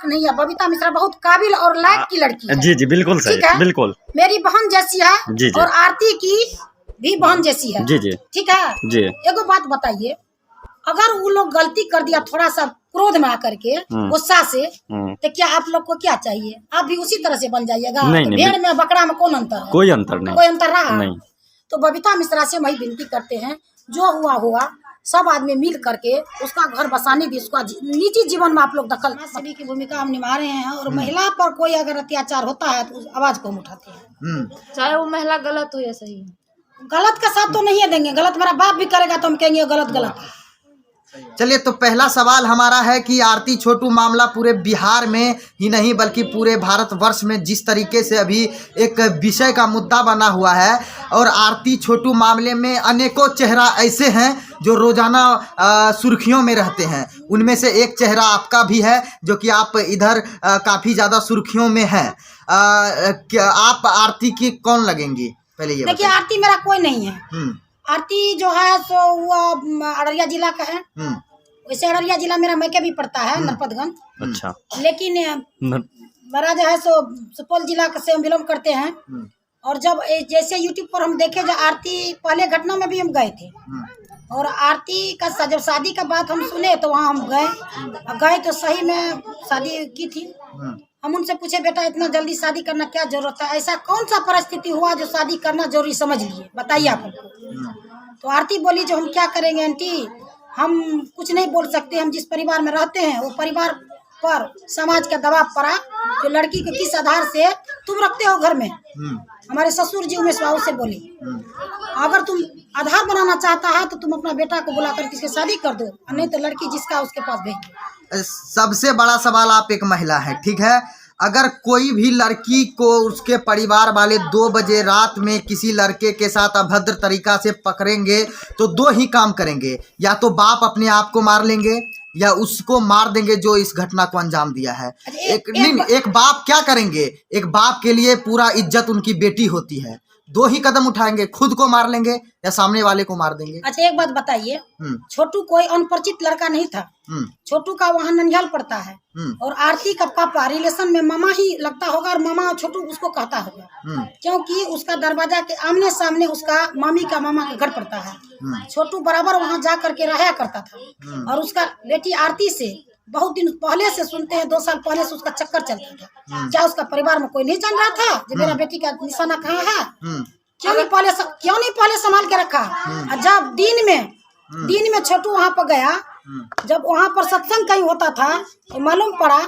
नहीं है। बबीता मिश्रा बहुत काबिल और लायक की लड़की है। जी जी बिल्कुल सही, बिल्कुल मेरी बहन जैसी है। जी जी। और आरती की भी बहन जैसी है। जी जी ठीक है जी। एगो बात बताइए, अगर वो लोग गलती कर दिया थोड़ा सा क्रोध में आकर के गुस्सा से, तो क्या आप लोग को क्या चाहिए? आप भी उसी तरह से बन जाइएगा? नहीं, तो नहीं, भेड़ में बकरा में कौन अंतर है? कोई अंतर नहीं, कोई अंतर रहा नहीं। तो बबीता मिश्रा से वही विनती करते हैं, जो हुआ हुआ सब आदमी मिल करके उसका घर बसाने दी, उसका निजी जीवन में आप लोग दखल सभी की भूमिका हम निभा रहे हैं। और महिला पर कोई अगर अत्याचार होता है तो उस आवाज को हम उठाते हैं, चाहे वो महिला गलत हो या सही। गलत का साथ तो नहीं देंगे। गलत मेरा बाप भी करेगा तो हम कहेंगे गलत गलत है। चलिए, तो पहला सवाल हमारा है कि आरती छोटू मामला पूरे बिहार में ही नहीं बल्कि पूरे भारतवर्ष में जिस तरीके से अभी एक विषय का मुद्दा बना हुआ है, और आरती छोटू मामले में अनेकों चेहरा ऐसे हैं जो रोजाना सुर्खियों में रहते हैं। उनमें से एक चेहरा आपका भी है जो कि आप इधर काफ़ी ज़्यादा सुर्खियों में हैं। क्या आप आरती की कौन लगेंगी? पहले ये देखिए, आरती मेरा कोई नहीं है। आरती जो है सो वो अररिया जिला का है। वैसे अररिया जिला मेरा मैके भी पड़ता है, नरपतगंज। अच्छा। लेकिन मेरा जो है सो सुपौल जिला से हम बिलोंग करते हैं। और जब जैसे यूट्यूब पर हम देखे, जो आरती पहले घटना में भी हम गए थे, और आरती का जब शादी का बात हम सुने तो वहाँ हम गए तो सही में शादी की थी। हम उनसे पूछे, बेटा इतना जल्दी शादी करना क्या जरूरत है? ऐसा कौन सा परिस्थिति हुआ जो शादी करना जरूरी समझ लिए? बताइए आप हमको। तो आरती बोली, जो हम क्या करेंगे आंटी, हम कुछ नहीं बोल सकते। हम जिस परिवार में रहते हैं वो परिवार पर समाज का दबाव पड़ा, जो लड़की को किस आधार से तुम रखते हो घर में। हमारे ससुर जी उमेश बाबू से बोली, अगर तुम आधार बनाना चाहता है तो तुम अपना बेटा को बुलाकर किसके शादी कर दो, नहीं तो लड़की जिसका उसके पास भेज दो। सबसे बड़ा सवाल, आप एक महिला है, ठीक है, अगर कोई भी लड़की को उसके परिवार वाले 2 बजे रात में किसी लड़के के साथ अभद्र तरीका से पकड़ेंगे तो 2 ही काम करेंगे, या तो बाप अपने आप को मार लेंगे या उसको मार देंगे जो इस घटना को अंजाम दिया है। एक बाप क्या करेंगे? एक बाप के लिए पूरा इज्जत उनकी बेटी होती है। 2 ही कदम उठाएंगे, खुद को मार लेंगे या सामने वाले को मार देंगे। अच्छा, एक बात बताइए, छोटू कोई अनपरिचित लड़का नहीं था। छोटू का वहाँ ननिहाल पड़ता है, और आरती का पापा रिलेशन में मामा ही लगता होगा, और मामा और छोटू उसको कहता होगा, क्योंकि उसका दरवाजा के आमने सामने उसका मामी का मामा का घर पड़ता है। छोटू बराबर वहाँ जा करके रहा करता था, और उसका बेटी आरती से बहुत दिन पहले से सुनते हैं, 2 साल पहले से उसका चक्कर चलता था। क्या उसका परिवार में कोई नहीं जान रहा था कि मेरा बेटी का निशाना कहाँ है? क्यों नहीं पहले संभाल के रखा? जब दिन में छोटू वहाँ पर गया, जब वहाँ पर सत्संग कहीं होता था तो मालूम पड़ा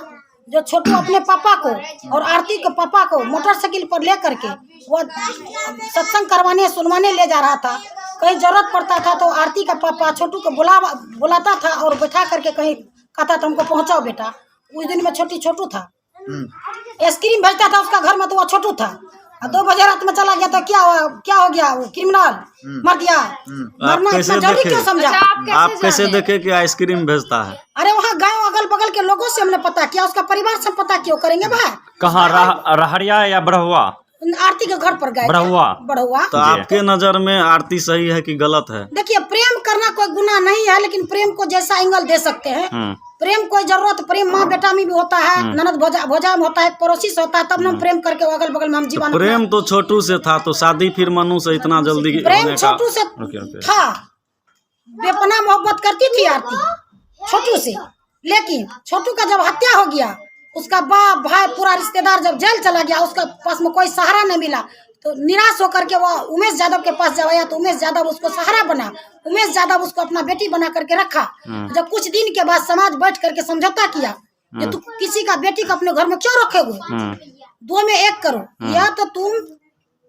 जो छोटू अपने पापा को और आरती के पापा को मोटरसाइकिल पर ले करके वो सत्संग करवाने सुनवाने ले जा रहा था। कहीं जरूरत पड़ता था तो आरती का पापा छोटू को बुलाता था और बैठा करके कहीं कहता था हमको पहुंचाओ बेटा। उस दिन में छोटू था, आइसक्रीम भेजता था उसका घर में, तो वो छोटू था। 2 बजे रात में चला गया तो क्या हो गया? वो क्रिमिनल मर गया। मरना इतना जरूरी क्यों समझा? आप कैसे देखे कि आइसक्रीम भेजता है? अरे वहाँ गाँव अगल बगल के लोगों से हमने पता किया, उसका परिवार से पता क्यों करेंगे भाई? कहाँ, रहरिया या बरहुआ? आरती के घर पर गए। बरहुआ। तो आपके नजर में आरती सही है कि गलत है? देखिए, प्रेम करना कोई गुनाह नहीं है, लेकिन प्रेम को जैसा एंगल दे सकते हैं। प्रेम कोई जरूरत, प्रेम माँ बेटा में भी होता है, ननद भोजा में होता है, पड़ोसी से होता है, तब हम प्रेम करके अगल बगल में हम जीवन। तो प्रेम तो छोटू से था, तो शादी फिर मनु से इतना जल्दी? प्रेम छोटू से था, बेपनाह मोहब्बत करती थी आरती छोटू से। लेकिन छोटू का जब हत्या हो गया, उसका बाप भाई पूरा रिश्तेदार जब जेल चला गया, उसका पास में कोई सहारा नहीं मिला, तो निराश होकर के वो उमेश यादव के पास जब आया तो उमेश यादव उसको सहारा बना। उमेश यादव उसको अपना बेटी बना करके रखा। जब कुछ दिन के बाद समाज बैठ करके समझौता किया कि तू किसी का बेटी को अपने घर में क्यों रखोगे, 2 में 1 करो, या तो तुम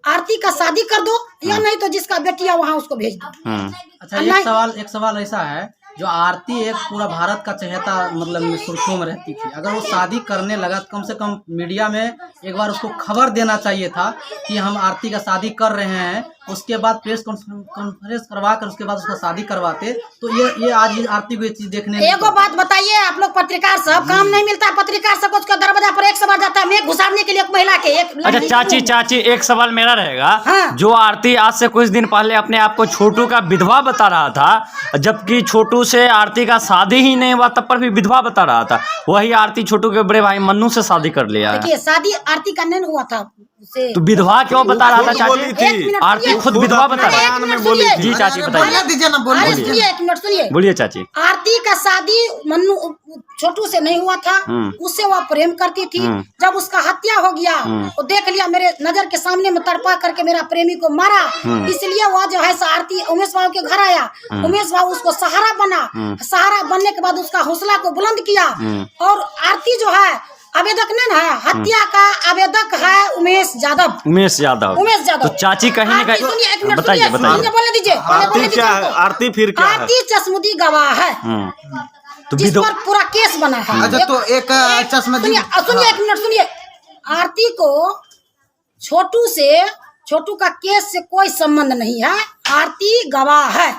आरती का शादी कर दो या नहीं तो जिसका बेटी है वहाँ उसको भेज दो। अच्छा, एक सवाल ऐसा है, जो आरती एक पूरा भारत का चहेता मतलब सुर्खियों में रहती थी, अगर वो शादी करने लगा तो कम से कम मीडिया में एक बार उसको खबर देना चाहिए था कि हम आरती का शादी कर रहे हैं। उसके बाद प्रेस कॉन्फ्रेंस करवा कर उसके बाद उसका शादी करवाते, तो ये आज आरती को ये चीज देखने। एगो बात बताइए, आप लोग पत्रकार सब काम नहीं मिलता है, पत्रकार सब उसका दरवाजा दरवाजा पर एक सवाल जाता है, मैं घुसाड़ने के लिए एक महिला के एक अच्छा चाची एक सवाल मेरा रहेगा। हाँ। जो आरती आज से कुछ दिन पहले अपने आप को छोटू का विधवा बता रहा था, जबकि छोटू से आरती का शादी ही नहीं हुआ, तब पर भी विधवा बता रहा था। वही आरती छोटू के बड़े भाई मन्नू से शादी कर लिया है। देखिए शादी आरती का नहीं हुआ था उसे। तो विधवा क्यों बता रहा था चाची? एक मिनट आरती सुनिए। खुद विधवा बता रहा एक है। मिनट सुनिए। जी चाची बताइए। बोलिए दीजिए ना, अरे बोलिए सुनिए, एक मिनट सुनिए। बोलिए चाची। आरती का शादी मन्नू छोटू से नहीं हुआ था, उससे वह प्रेम करती थी। जब उसका हत्या हो गया तो देख लिया, मेरे नजर के सामने में तड़पा करके मेरा प्रेमी को मारा, इसलिए वह जो है आरती उमेश बाबू के घर आया। उमेश बाबू उसको सहारा बना, सहारा बनने के बाद उसका हौसला को बुलंद किया। और आरती जो है आवेदक नहीं ना है, हत्या का आवेदक है उमेश यादव। उमेश यादव। तो चाची कहीं ना आरती सुनिए, एक कहीं मिनट बताइए सुनिए, बताइए। बोलने दीजिए, बोलने दीजिए हमको। आरती फिर क्या है? आरती चश्मदीद गवाह है, तो जिस पर पूरा केस बना है। अच्छा तो एक चश्मदीद, सुनिए एक मिनट सुनिए। आरती को छोटू का केस से कोई संबंध नहीं है। आरती गवाह है,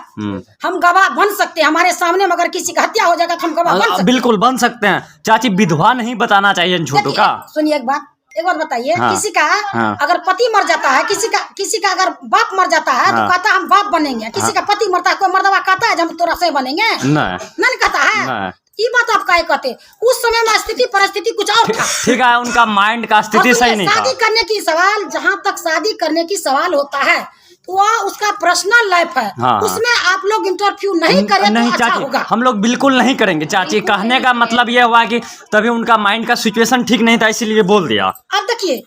हम गवाह बन सकते हैं। हमारे सामने में अगर किसी का हत्या हो जाएगा तो हम गवाह बन सकते हैं। बिल्कुल बन सकते हैं चाची, विधवा नहीं बताना चाहिए छोटू का। सुनिए एक बात बताइए। हाँ, किसी का हाँ, अगर पति मर जाता है, किसी का अगर बाप मर जाता है तो कहता है हम बाप बनेंगे। किसी का पति मरता है, कोई मर्दवा कहता है हम तोरा से बनेंगे? नहीं कहता है। ये बात आप क्या कहते? उस समय में स्थिति परिस्थिति कुछ और था। ठीक है, उनका माइंड का स्थिति सही नहीं था। शादी करने की सवाल, जहाँ तक शादी करने की सवाल होता है तो वह उसका पर्सनल लाइफ है। हाँ। उसमें आप लोग इंटरव्यू नहीं करें नहीं तो अच्छा चाची, होगा। हम लोग बिल्कुल नहीं करेंगे चाची। कहने का मतलब ये हुआ कि तभी उनका माइंड का सिचुएशन ठीक नहीं था, इसीलिए बोल दिया। अब देखिए,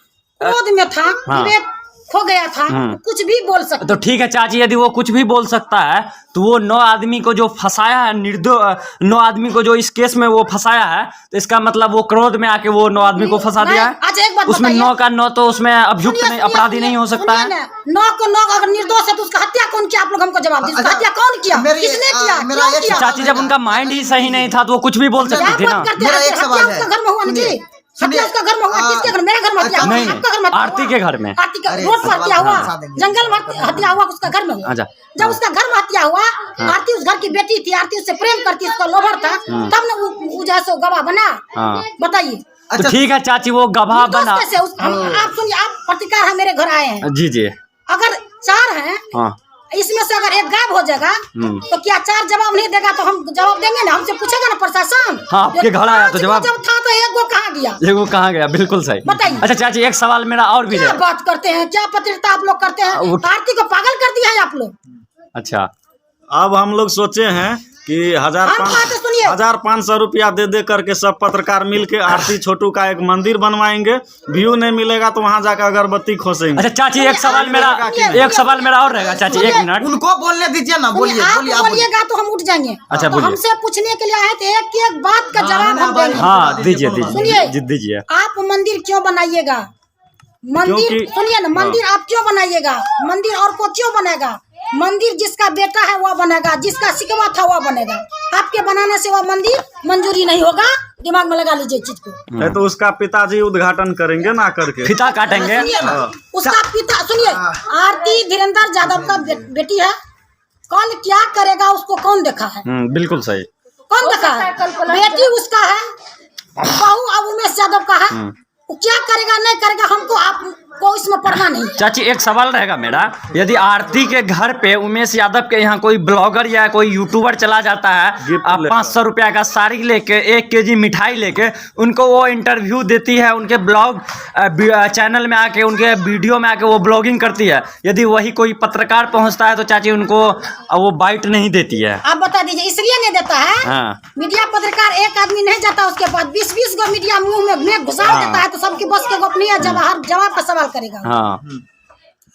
क्रोध में था, विवेक खो गया था, कुछ भी बोल सकता। तो ठीक है चाची, यदि वो कुछ भी बोल सकता है तो वो 9 आदमी को जो फंसाया है, 9 आदमी को जो इस केस में वो फंसाया है, तो इसका मतलब वो क्रोध में आके वो 9 आदमी को फंसा दिया है। अच्छा एक बात उसमें बताइए। 9 का 9 तो उसमें अभियुक्त नहीं, अपराधी नहीं हो सकता है। 9 को 9 अगर निर्दोष है तो उसका हत्या कौन किया? आप लोग हमको जवाब दीजिए। उसका हत्या कौन किया? किसने किया? क्यों किया? चाची जब उनका माइंड ही सही नहीं था तो वो कुछ भी बोल सकती थी ना। मेरा एक सवाल है। उसका घर में हुआ ना जी? हत्या उसका घर में हुआ? किसके घर? मेरे घर में हत्या हुआ? नहीं, आपका घर में हत्या आरती हुआ? के घर में। आरती का अरे, रोड पर हत्या हुआ, फंसा देंगे। जंगल में हत्या हुआ, उसका घर में हुआ। अच्छा। जब उसका घर में हत्या हुआ, आरती उस घर की बेटी थी, आरती उससे प्रेम करती, उसका लोभर था, तब ना वो जैसे गवाह बना। बताइए। तो ठीक है चाची, वो गवाह बना। कैसे आप सुनिए, आप पत्रकार है, मेरे घर आए हैं। जी अगर 4 हैं, इसमें से अगर एक गायब हो जाएगा तो क्या 4 जवाब नहीं देगा? तो हम जवाब देंगे ना, हमसे पूछेगा ना प्रशासन। हाँ, आपके घर आया तो जवाब जब था तो एक वो कहाँ गया? वो कहाँ गया? बिल्कुल सही। बताइए। अच्छा चाची, एक सवाल मेरा और भी क्या है। बात करते हैं, क्या पत्रकारिता आप लोग करते हैं? आरती को पागल कर दिया है आप लोग। अच्छा, अब हम लोग सोचे हैं कि हम बात सुनिए। 1500 रुपया दे करके सब पत्रकार मिल के आरती छोटू का एक मंदिर बनवाएंगे। व्यू नहीं मिलेगा तो वहाँ जाकर अगरबत्ती खोसेंगे। अच्छा चाची, एक सवाल मेरा और रहेगा चाची, 1 मिनट। उनको बोलने दीजिए ना, बोलिए आप बोलिए, आप बोलिएगा तो हम उठ जाएंगे। अच्छा, तो बोलिए। हमसे पूछने के लिए आए थे, एक बात का जवाब हम देंगे। हाँ दीजिए सुनिए। दीजिए। आप मंदिर क्यों बनाइएगा? मंदिर क्योंकि- सुनिए ना, मंदिर आप क्यों बनाइएगा? मंदिर और को क्यों बनाएगा? मंदिर जिसका बेटा है वह बनेगा, जिसका शिकवा था वह बनेगा। आपके बनाने से वह मंदिर मंजूरी नहीं होगा। दिमाग में लगा लीजिए चीज को। नहीं तो उसका पिताजी उद्घाटन करेंगे ना करके। फीता काटेंगे। सुनिए ना, उसका पिता सुनिए, आरती धीरेन्द्र यादव का बेटी है। कल क्या करेगा उसको कौन देखा है? बिल्कुल सही। कौन देखा है? बेटी उसका है, बहू अब उमेश यादव का है। वो क्या करेगा नहीं करेगा हमको आपको इसमें पढ़ना नहीं। चाची एक सवाल रहेगा मेरा, यदि आरती के घर पे उमेश यादव के यहाँ कोई ब्लॉगर या कोई यूट्यूबर चला जाता है, आप 500 रुपया का साड़ी लेके 1 केजी मिठाई लेके उनको वो इंटरव्यू देती है, उनके ब्लॉग चैनल में आके, उनके वीडियो में आके वो ब्लॉगिंग करती है, यदि वही कोई पत्रकार पहुँचता है तो चाची उनको वो बाइट नहीं देती है? आप बता दीजिए, इसलिए नहीं देता है। हाँ। मीडिया पत्रकार एक आदमी नहीं जाता, उसके पास 20-20 गो मीडिया मुंह में घुसा देता है, तो सबकी बस के गोप नहीं है, जवाब का सवाल करेगा। हाँ।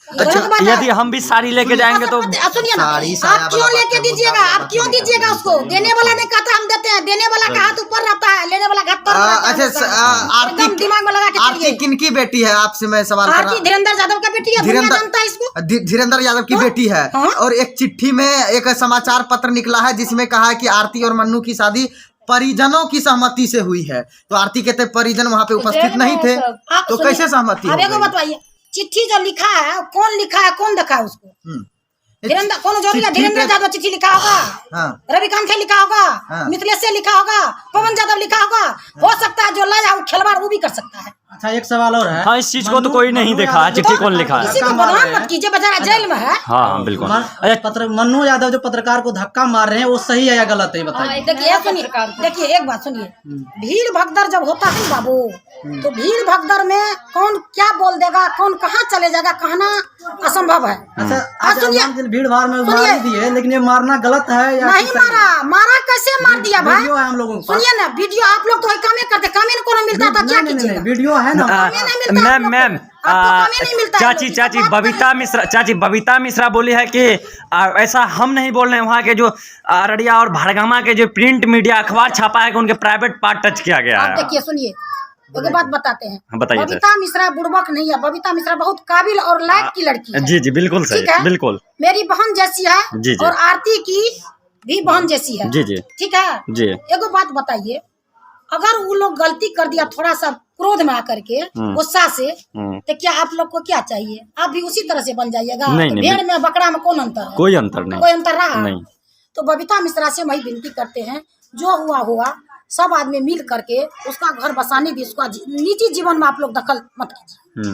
गलत बात है। यदि हम भी साड़ी लेके जाएंगे तो सुनिए ना, साड़ी साया आप क्यों वाला लेके बात है, दीजिएगा? आप क्यों दीजिएगा उसको? देने वाला नहीं कहता हम देते हैं, देने वाला का हाथ ऊपर रहता है, लेने वाला का हाथ पर रहता है। अच्छा, आरती एकदम दिमाग में लगा के आरती चलिए। किनकी बेटी है? आपसे मैं सवाल कर आरती धीरेन्द्र यादव का बेटी है, दुनिया जानता है इसको। धीरेन्द्र यादव की बेटी है। हाँ? और एक चिट्ठी में एक समाचार पत्र निकला है जिसमें कहा है कि आरती और मन्नू की शादी परिजनों की सहमति से हुई है। तो आरती कहते परिजन वहाँ पे उपस्थित नहीं थे, आप तो सुनिए, कैसे सहमति अब हो एगो गई? बताइए, चिट्ठी जो लिखा है कौन लिखा है, कौन देखा है उसको? धीरेन्द्र कौन जोड़िया धीरेन्द्र यादव चिट्ठी लिखा होगा, हाँ रविकांत से लिखा होगा, हाँ। मिथिलेश से लिखा होगा, पवन यादव लिखा होगा, हो सकता है जो लाया वो खिलवाड़ वो भी कर सकता है। अच्छा एक सवाल और है। हाँ, इस चीज को तो कोई नहीं देखा है, चिट्ठी कौन लिखा है। किसी को बदनाम मत कीजिए, बेचारा जेल में है। हाँ बिल्कुल। मन्नू यादव जो पत्रकार को धक्का मार रहे हैं वो सही है या गलत है, बताइए। देखिए सुनिए, देखिए एक बात सुनिए, भीड़ भगदड़ जब होता है बाबू, तो भीड़ भगदड़ में कौन क्या बोल देगा, कौन कहाँ चले जाएगा, कहना असंभव है। अच्छा हाँ, सुनिए, भीड़ भाड़ में मार ही दिए, लेकिन ये मारना गलत है या नहीं मारा कैसे मार दिया भाई? वीडियो है हम लोगों के पास। सुनिए ना, वीडियो आप लोग तो वही कामे करते, कामे को नहीं मिलता था, क्या कीजिएगा? वीडियो है ना। मैम चाची बबीता मिश्रा बोली है कि ऐसा हम नहीं बोल रहे हैं, वहाँ के जो अररिया और भाड़गामा के जो प्रिंट मीडिया अखबार छापा है कि उनके प्राइवेट पार्ट टच किया गया है। देखिए सुनिए, एक बात बताते हैं, बताइए। बबीता मिश्रा बुड़बक नहीं है, बबीता मिश्रा बहुत काबिल और लायक की लड़की है। जी बिल्कुल ठीक सही, है? बिल्कुल मेरी बहन जैसी है जी। और आरती की भी बहन जैसी है। जी ठीक है जी। एगो बात बताइए, अगर वो लोग गलती कर दिया थोड़ा सा क्रोध में आकर के, गुस्सा से, तो क्या आप लोग को क्या चाहिए? आप भी उसी तरह से बन जाइएगा। भेड़ में बकरा में कौन अंतर है? कोई अंतर नहीं, कोई अंतर रहा नहीं। तो बबीता मिश्रा से वही विनती करते हैं, जो हुआ सब आदमी मिल करके उसका घर बसाने दी, उसका निजी जीवन में आप लोग दखल मत कीजिए।